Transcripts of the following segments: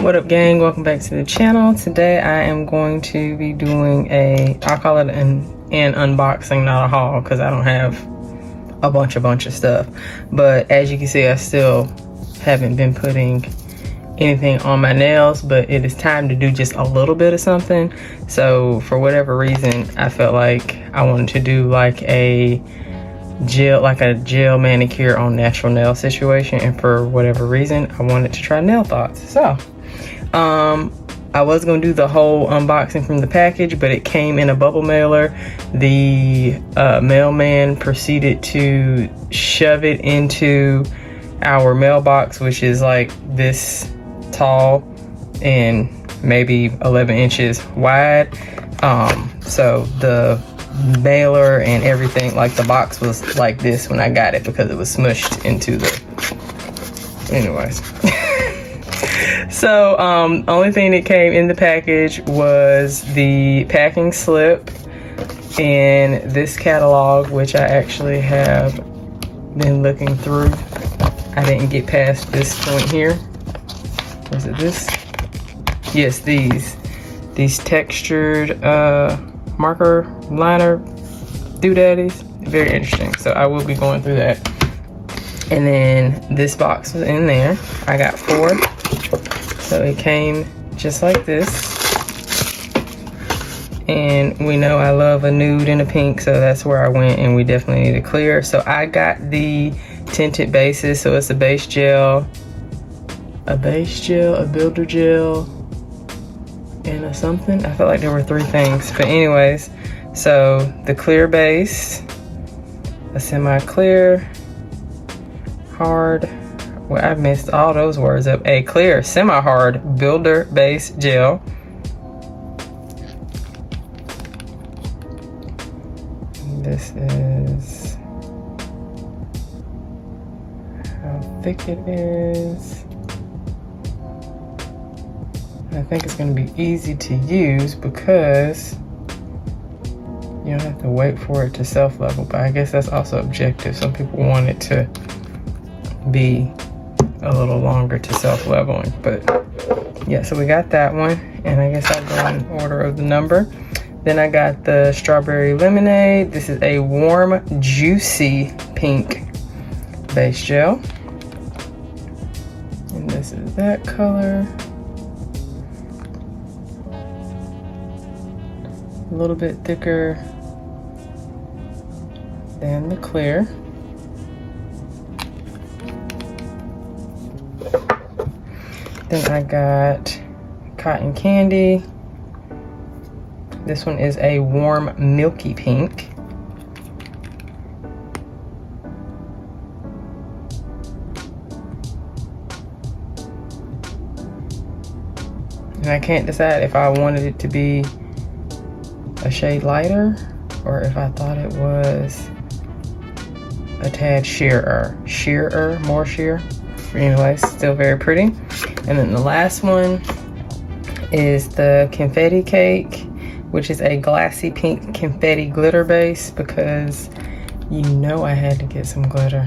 What up, gang? Welcome back to the channel. Today I am going to be doing I'll call it an unboxing, not a haul, because I don't have a bunch of stuff. But as you can see, I still haven't been putting anything on my nails, but it is time to do just a little bit of something. So for whatever reason, I felt like I wanted to do like a gel manicure on natural nail situation, and for whatever reason I wanted to try nail thoughts. So I was gonna do the whole unboxing from the package, but it came in a bubble mailer. The mailman proceeded to shove it into our mailbox, which is like this tall and maybe 11 inches wide. So the mailer and everything, like the box was like this when I got it because it was smushed into the, anyways. So only thing that came in the package was the packing slip and this catalog, which I actually have been looking through. I didn't get past this point here. Was it this? Yes, these textured marker liner doodaddies. Very interesting. So I will be going through that. And then this box was in there. I got 4. So it came just like this. And we know I love a nude and a pink, so that's where I went, and we definitely need a clear. So I got the tinted bases. So it's a base gel, a builder gel, and a something. I felt like there were 3 things, but anyways. So the clear base, a semi-clear, hard, well, I missed all those words up. A clear semi-hard builder base gel. This is how thick it is. I think it's going to be easy to use because you don't have to wait for it to self-level, but I guess that's also objective. Some people want it to be a little longer to self-leveling, but yeah, so we got that one, and I guess I'll go in order of the number. Then I got the strawberry lemonade. This is a warm, juicy pink base gel, and this is that color. A little bit thicker than the clear. Then I got cotton candy. This one is a warm milky pink. And I can't decide if I wanted it to be a shade lighter or if I thought it was a tad more sheer. Anyways, still very pretty. And then the last one is the confetti cake, which is a glassy pink confetti glitter base, because you know I had to get some glitter.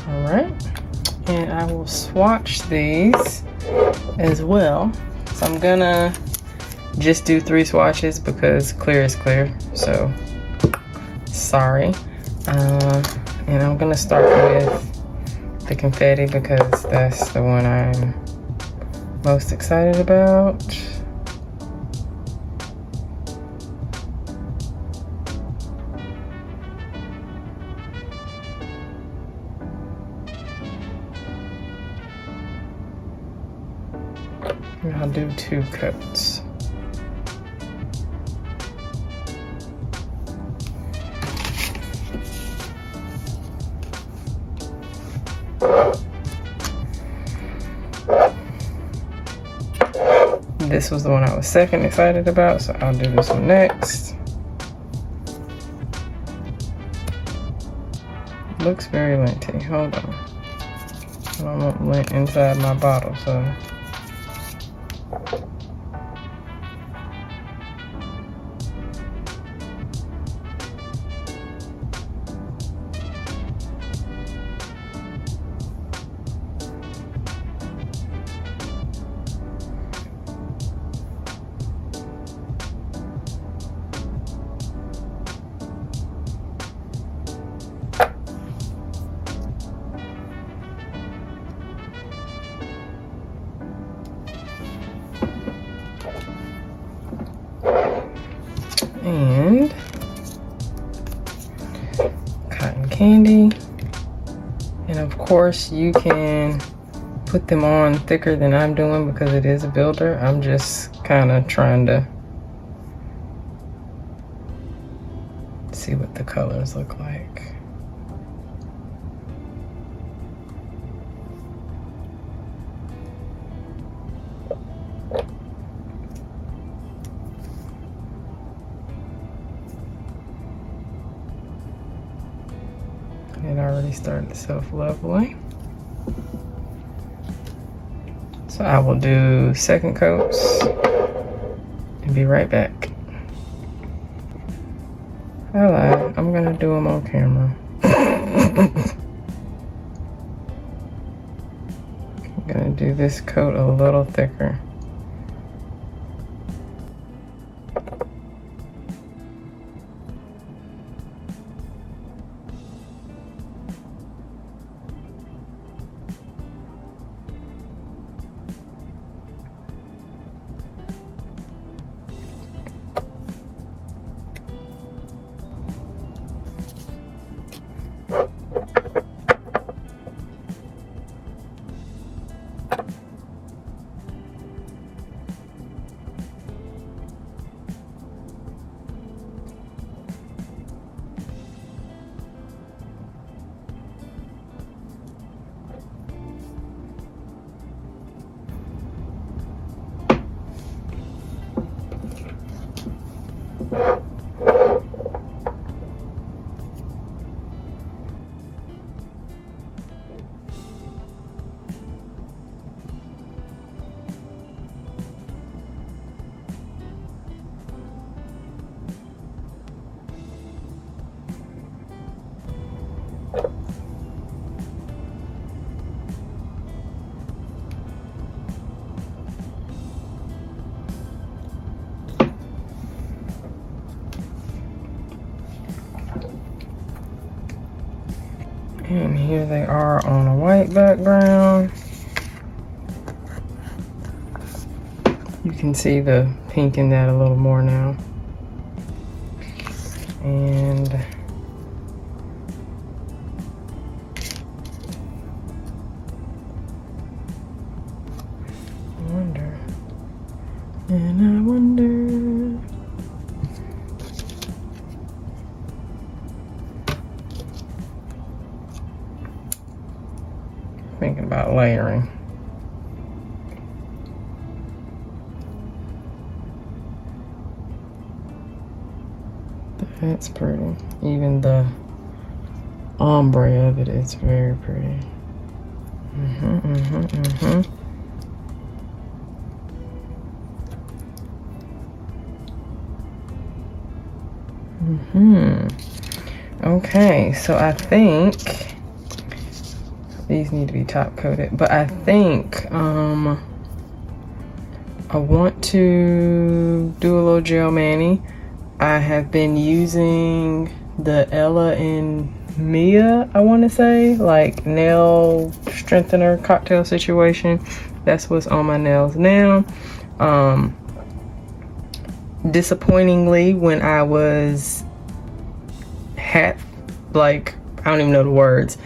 All right, and I will swatch these as well. So I'm gonna just do 3 swatches because clear is clear, so sorry. And I'm gonna start with the confetti because that's the one I'm most excited about. And I'll do 2 coats. This was the one I was second excited about, so I'll do this one next. Looks very linty. Hold on. I don't want lint inside my bottle, so and cotton candy. And of course you can put them on thicker than I'm doing because it is a builder. I'm just kind of trying to see what the colors look like. It already started self-leveling. So I will do second coats and be right back. I lied. I'm gonna do them on camera. I'm gonna do this coat a little thicker. And here they are on a white background. You can see the pink in that a little more now. And I wonder. Thinking about layering. That's pretty. Even the ombre of it is very pretty. Okay, so I think these need to be top coated, but I think I want to do a little gel mani. I have been using the Ella and Mia, I want to say, like nail strengthener cocktail situation. That's what's on my nails now. Disappointingly, when I was I don't even know the words,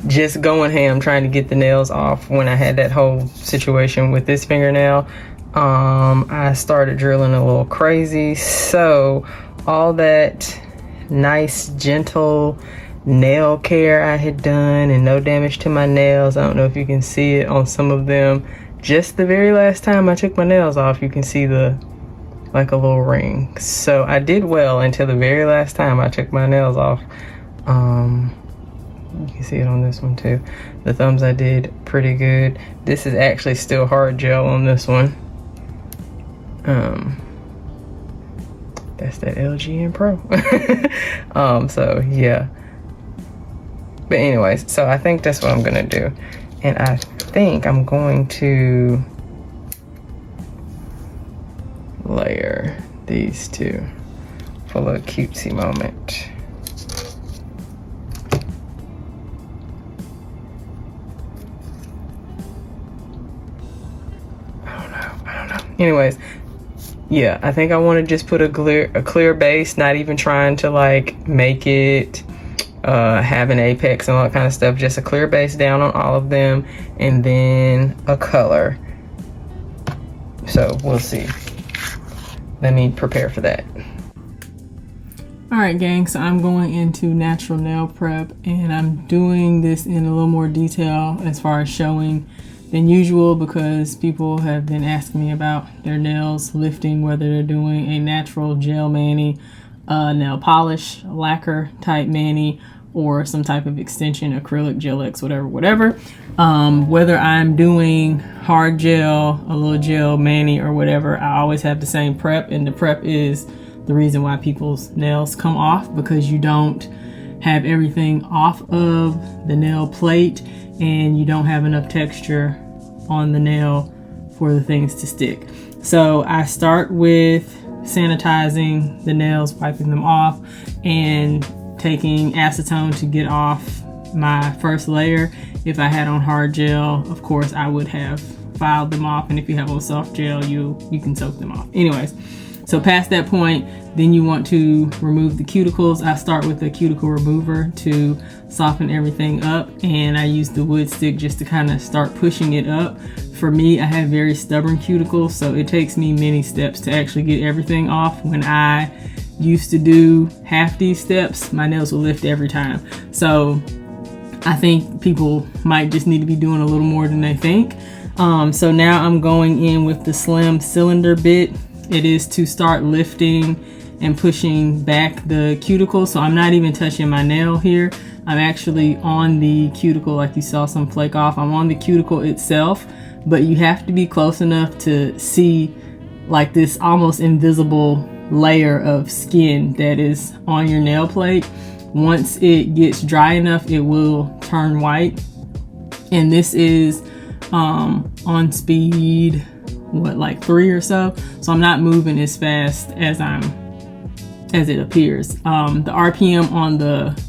just going ham trying to get the nails off when I had that whole situation with this fingernail, I started drilling a little crazy. So all that nice gentle nail care I had done and no damage to my nails, I don't know if you can see it on some of them, just the very last time I took my nails off, you can see like a little ring. So I did well until the very last time I took my nails off. You can see it on this one too. The thumbs I did pretty good. This is actually still hard gel on this one. That's that LGN Pro. So yeah. But anyways, so I think that's what I'm gonna do. And I think I'm going to layer these two for a little cutesy moment. I don't know. Anyways, yeah, I think I want to just put a clear base, not even trying to like make it have an apex and all that kind of stuff. Just a clear base down on all of them, and then a color. So we'll see. Let me prepare for that. All right, gang, so I'm going into natural nail prep, and I'm doing this in a little more detail as far as showing than usual, because people have been asking me about their nails lifting, whether they're doing a natural gel mani, nail polish, lacquer type mani, or some type of extension, acrylic, Gel X, whatever. Whether I'm doing hard gel, a little gel mani, or whatever, I always have the same prep, and the prep is the reason why people's nails come off, because you don't have everything off of the nail plate and you don't have enough texture on the nail for the things to stick. So I start with sanitizing the nails, wiping them off, and taking acetone to get off my first layer. If I had on hard gel, of course I would have filed them off, and if you have on soft gel, you can soak them off. Anyways, so past that point, then you want to remove the cuticles. I start with a cuticle remover to soften everything up, and I use the wood stick just to kind of start pushing it up. For me, I have very stubborn cuticles, so it takes me many steps to actually get everything off. When I used to do half these steps, my nails will lift every time. So I think people might just need to be doing a little more than they think. So now I'm going in with the slim cylinder bit. It is to start lifting and pushing back the cuticle. So I'm not even touching my nail here. I'm actually on the cuticle, like you saw some flake off. I'm on the cuticle itself, but you have to be close enough to see like this almost invisible layer of skin that is on your nail plate. Once it gets dry enough, it will turn white. And this is on speed, like 3 or so. So I'm not moving as fast as it appears. The RPM on the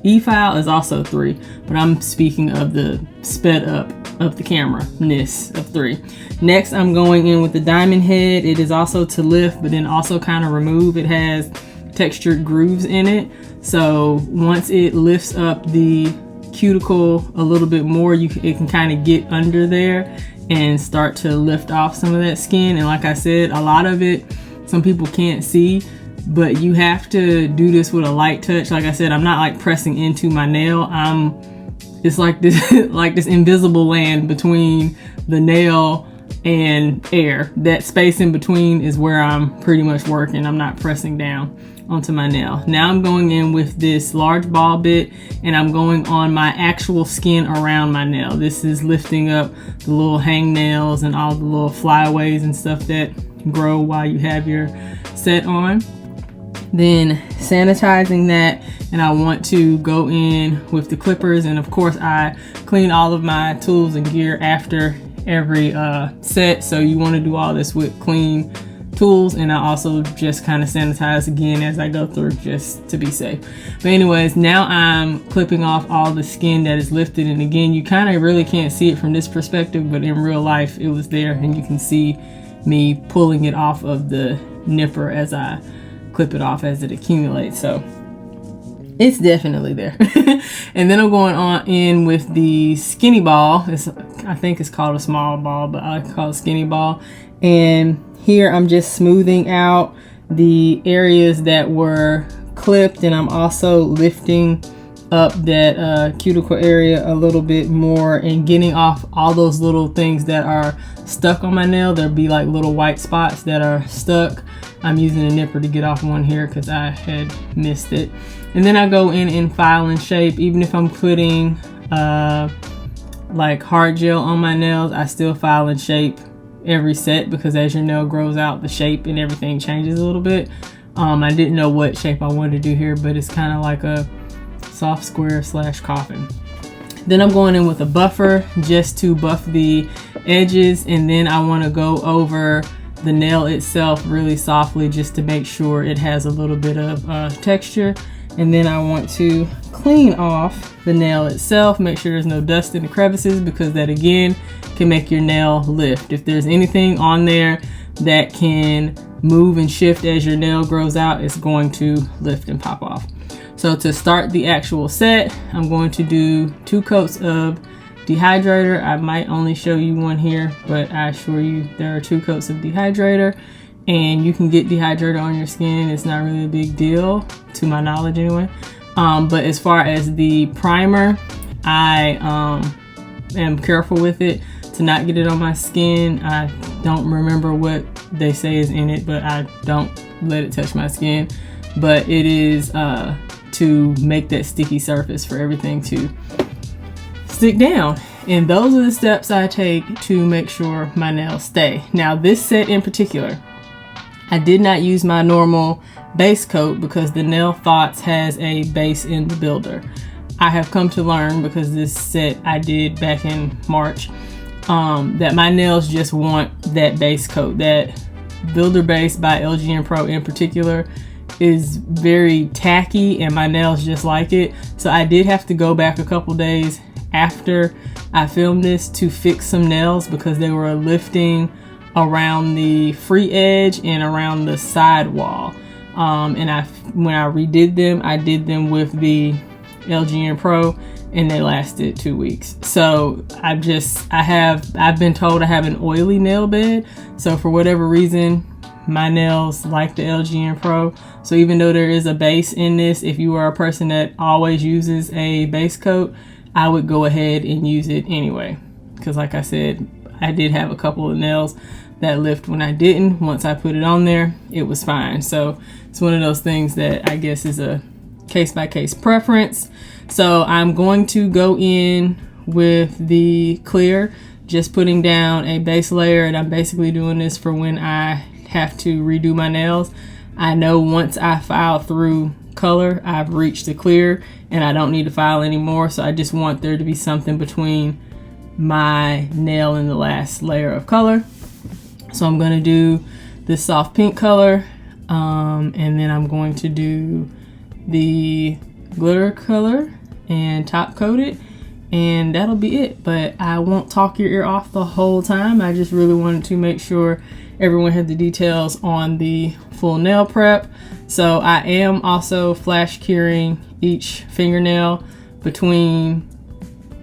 e-file is also 3, but I'm speaking of the sped up of the camera-ness of 3. Next, I'm going in with the diamond head. It is also to lift, but then also kind of remove. It has textured grooves in it. So once it lifts up the cuticle a little bit more, it can kind of get under there and start to lift off some of that skin. And like I said, a lot of it, some people can't see, but you have to do this with a light touch. Like I said, I'm not like pressing into my nail. It's like this, like this invisible land between the nail and air. That space in between is where I'm pretty much working. I'm not pressing down onto my nail. Now I'm going in with this large ball bit, and I'm going on my actual skin around my nail. This is lifting up the little hangnails and all the little flyaways and stuff that grow while you have your set on. Then sanitizing that, and I want to go in with the clippers, and of course I clean all of my tools and gear after every set, so you want to do all this with clean tools. And I also just kind of sanitize again as I go through, just to be safe. But anyways, now I'm clipping off all the skin that is lifted, and again, you kind of really can't see it from this perspective, but in real life it was there, and you can see me pulling it off of the nipper as I clip it off as it accumulates. So it's definitely there. And then I'm going on in with the skinny ball. I think it's called a small ball, but I call it skinny ball. And here I'm just smoothing out the areas that were clipped, and I'm also lifting up that cuticle area a little bit more and getting off all those little things that are stuck on my nail. There'll be like little white spots that are stuck. I'm using a nipper to get off one here because I had missed it. And then I go in and file and shape. Even if I'm putting like hard gel on my nails, I still file and shape every set, because as your nail grows out, the shape and everything changes a little bit. I didn't know what shape I wanted to do here, but it's kind of like a soft square / coffin. Then I'm going in with a buffer just to buff the edges, and then I want to go over the nail itself really softly just to make sure it has a little bit of texture. And then I want to clean off the nail itself, make sure there's no dust in the crevices, because that again can make your nail lift. If there's anything on there that can move and shift as your nail grows out, it's going to lift and pop off. So to start the actual set, I'm going to do 2 coats of dehydrator. I might only show you one here, but I assure you there are 2 coats of dehydrator, and you can get dehydrator on your skin. It's not really a big deal, to my knowledge anyway. But as far as the primer, I am careful with it to not get it on my skin. I don't remember what they say is in it, but I don't let it touch my skin. But it is to make that sticky surface for everything to stick down. And those are the steps I take to make sure my nails stay. Now this set in particular, I did not use my normal base coat because the Nail Thoughts has a base in the builder. I have come to learn, because this set I did back in March, that my nails just want that base coat. That Builder Base by LGN Pro in particular is very tacky, and my nails just like it. So I did have to go back a couple days after I filmed this to fix some nails because they were lifting around the free edge and around the side wall. And when I redid them, I did them with the LGN Pro, and they lasted 2 weeks. So I've been told I have an oily nail bed. So for whatever reason, my nails like the LGN Pro. So even though there is a base in this, if you are a person that always uses a base coat, I would go ahead and use it anyway. Because like I said, I did have a couple of nails that lift when I didn't. Once I put it on there, it was fine. So it's one of those things that I guess is a case-by-case preference. So I'm going to go in with the clear, just putting down a base layer, and I'm basically doing this for when I have to redo my nails. I know once I file through color, I've reached the clear and I don't need to file anymore. So I just want there to be something between my nail and the last layer of color. So I'm going to do this soft pink color, and then I'm going to do the glitter color and top coat it, and that'll be it. But I won't talk your ear off the whole time. I just really wanted to make sure everyone had the details on the full nail prep. So I am also flash curing each fingernail between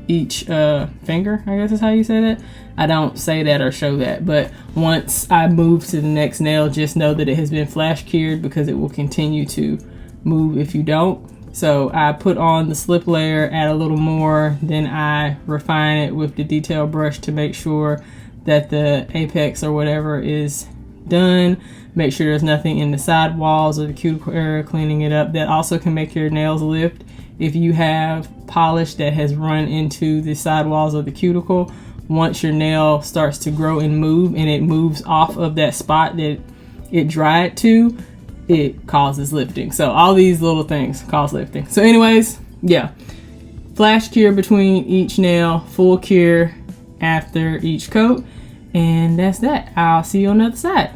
each finger, I guess is how you say that. I don't say that or show that, but once I move to the next nail, just know that it has been flash cured, because it will continue to move if you don't. So I put on the slip layer, add a little more, then I refine it with the detail brush to make sure that the apex or whatever is done. Make sure there's nothing in the side walls or the cuticle area, cleaning it up. That also can make your nails lift. If you have polish that has run into the side walls of the cuticle, once your nail starts to grow and move, and it moves off of that spot that it dried to, it causes lifting. So all these little things cause lifting. So anyways, yeah, flash cure between each nail, full cure after each coat, and that's that. I'll see you on the other side.